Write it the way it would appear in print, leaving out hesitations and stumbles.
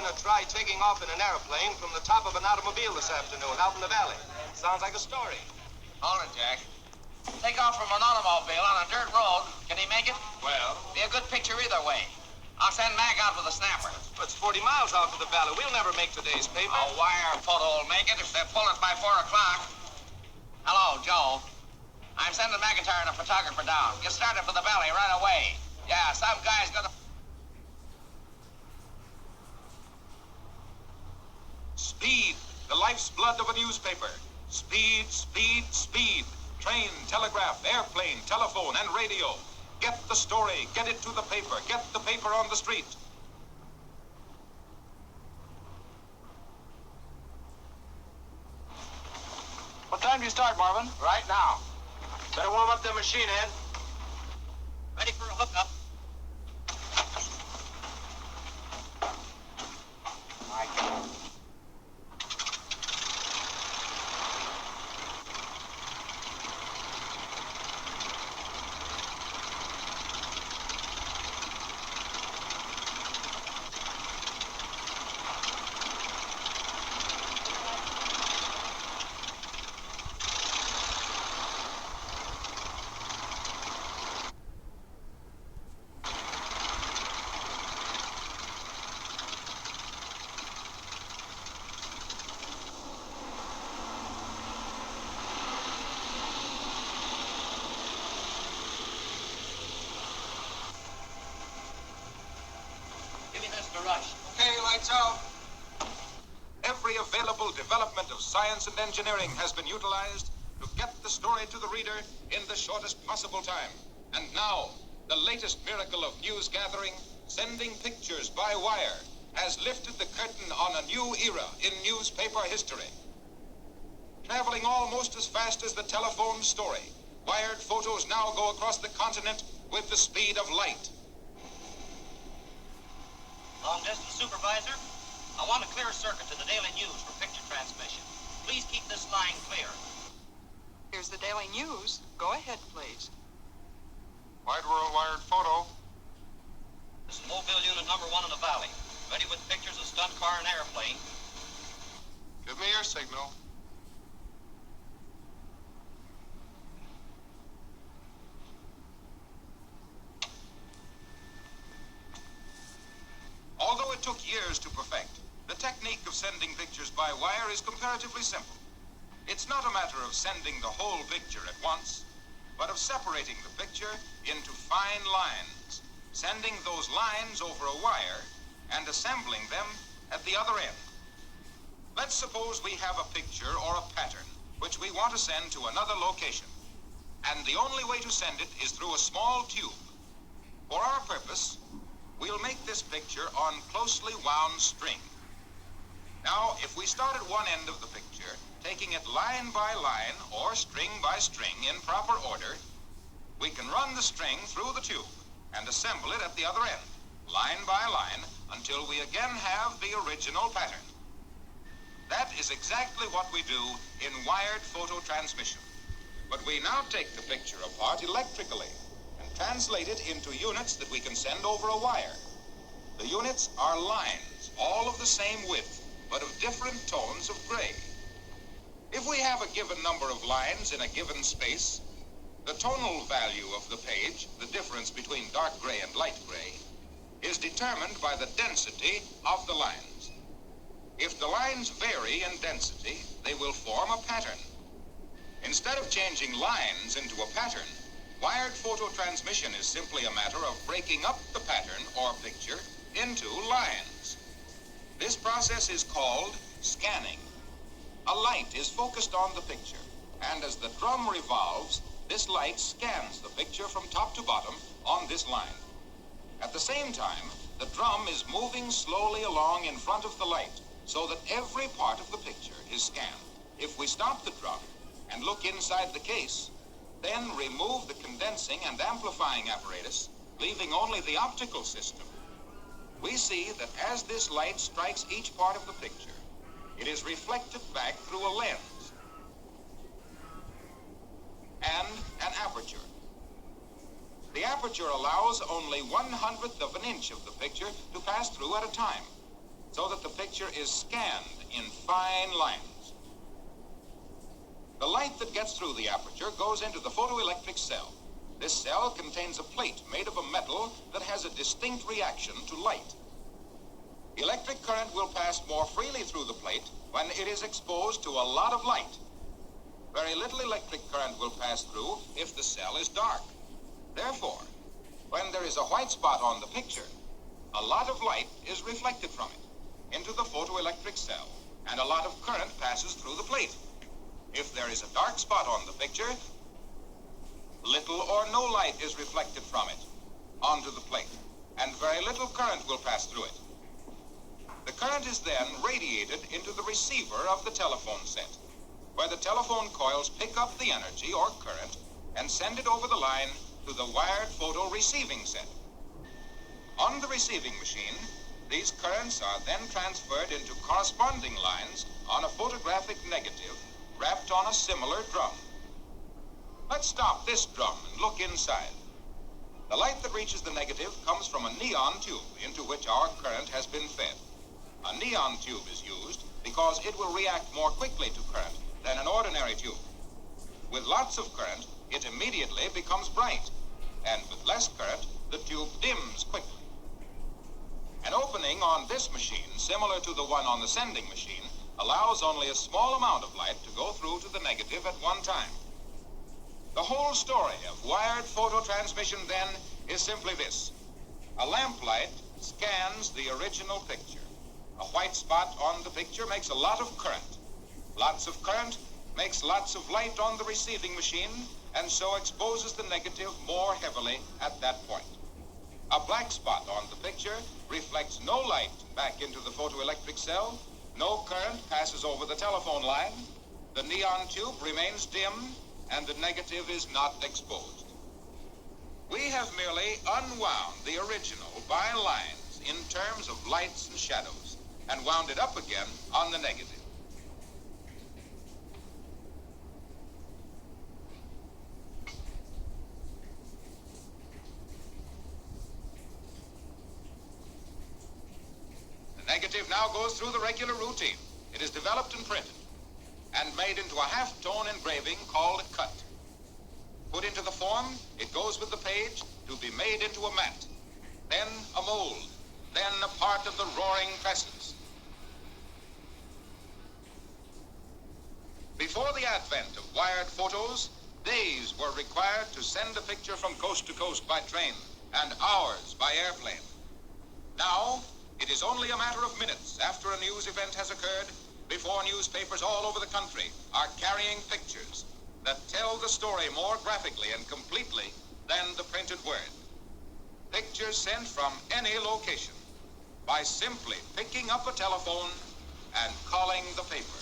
going to try taking off in an airplane from the top of an automobile this afternoon out in the valley. Sounds like a story. Hold it, Jack. Take off from an automobile on a dirt road. Can he make it? Well, Be a good picture either way. I'll send Mac out with a snapper. it's 40 miles out to the valley. We'll never make today's paper. A wire photo will make it if they pull it by 4 o'clock. Hello, Joe. I'm sending McIntyre and a photographer down. Get started for the valley right away. Yeah, some guy's gonna... Speed, the life's blood of a newspaper. Speed, speed, speed. Train, telegraph, airplane, telephone, and radio. Get the story, get it to the paper, get the paper on the street. What time do you start, Marvin? Right now. Better warm up the machine, Ed. Ready for a hookup. Rush. Okay, lights out. Every available development of science and engineering has been utilized to get the story to the reader in the shortest possible time. And now, the latest miracle of news gathering, sending pictures by wire, has lifted the curtain on a new era in newspaper history. Traveling almost as fast as the telephone story, wired photos now go across the continent with the speed of light. Long-distance supervisor, I want a clear circuit to the Daily News for picture transmission. Please keep this line clear. Here's the Daily News. Go ahead, please. Wide world wired photo. This is Mobile Unit number 1 in the valley. Ready with pictures of stunt car and airplane. Give me your signal. Although it took years to perfect, the technique of sending pictures by wire is comparatively simple. It's not a matter of sending the whole picture at once, but of separating the picture into fine lines, sending those lines over a wire, and assembling them at the other end. Let's suppose we have a picture or a pattern which we want to send to another location, and the only way to send it is through a small tube. For our purpose, we'll make this picture on closely wound string. Now, if we start at one end of the picture, taking it line by line or string by string in proper order, we can run the string through the tube and assemble it at the other end, line by line, until we again have the original pattern. That is exactly what we do in wired photo transmission. But we now take the picture apart electrically and translate it into units that we can send over a wire. The units are lines, all of the same width, but of different tones of gray. If we have a given number of lines in a given space, the tonal value of the page, the difference between dark gray and light gray, is determined by the density of the lines. If the lines vary in density, they will form a pattern. Instead of changing lines into a pattern, wired photo transmission is simply a matter of breaking up the pattern or picture into lines. This process is called scanning. A light is focused on the picture, and as the drum revolves, this light scans the picture from top to bottom on this line. At the same time, the drum is moving slowly along in front of the light, so that every part of the picture is scanned. If we stop the drum and look inside the case, then remove the condensing and amplifying apparatus, leaving only the optical system, we see that as this light strikes each part of the picture, it is reflected back through a lens and an aperture. The aperture allows only 1/100th of an inch of the picture to pass through at a time. so that the picture is scanned in fine lines. The light that gets through the aperture goes into the photoelectric cell. This cell contains a plate made of a metal that has a distinct reaction to light. Electric current will pass more freely through the plate when it is exposed to a lot of light. Very little electric current will pass through if the cell is dark. Therefore, when there is a white spot on the picture, a lot of light is reflected from it into the photoelectric cell, and a lot of current passes through the plate. If there is a dark spot on the picture, little or no light is reflected from it onto the plate, and very little current will pass through it. The current is then radiated into the receiver of the telephone set, where the telephone coils pick up the energy or current and send it over the line to the wired photo receiving set. On the receiving machine, these currents are then transferred into corresponding lines on a photographic negative wrapped on a similar drum. Let's stop this drum and look inside. The light that reaches the negative comes from a neon tube into which our current has been fed. A neon tube is used because it will react more quickly to current than an ordinary tube. With lots of current, it immediately becomes bright, and with less current, the tube dims quickly. An opening on this machine, similar to the one on the sending machine, allows only a small amount of light to go through to the negative at one time. The whole story of wired photo transmission, then, is simply this. A lamplight scans the original picture. A white spot on the picture makes a lot of current. Lots of current makes lots of light on the receiving machine, and so exposes the negative more heavily at that point. A black spot on the picture reflects no light back into the photoelectric cell, no current passes over the telephone line, the neon tube remains dim, and the negative is not exposed. We have merely unwound the original by lines in terms of lights and shadows, and wound it up again on the negative. The negative now goes through the regular routine. It is developed and printed, and made into a half-tone engraving called a cut. Put into the form, it goes with the page to be made into a mat, then a mold, then a part of the roaring presses. Before the advent of wired photos, days were required to send a picture from coast to coast by train, and hours by airplane. Now, it is only a matter of minutes after a news event has occurred before newspapers all over the country are carrying pictures that tell the story more graphically and completely than the printed word. Pictures sent from any location by simply picking up a telephone and calling the paper.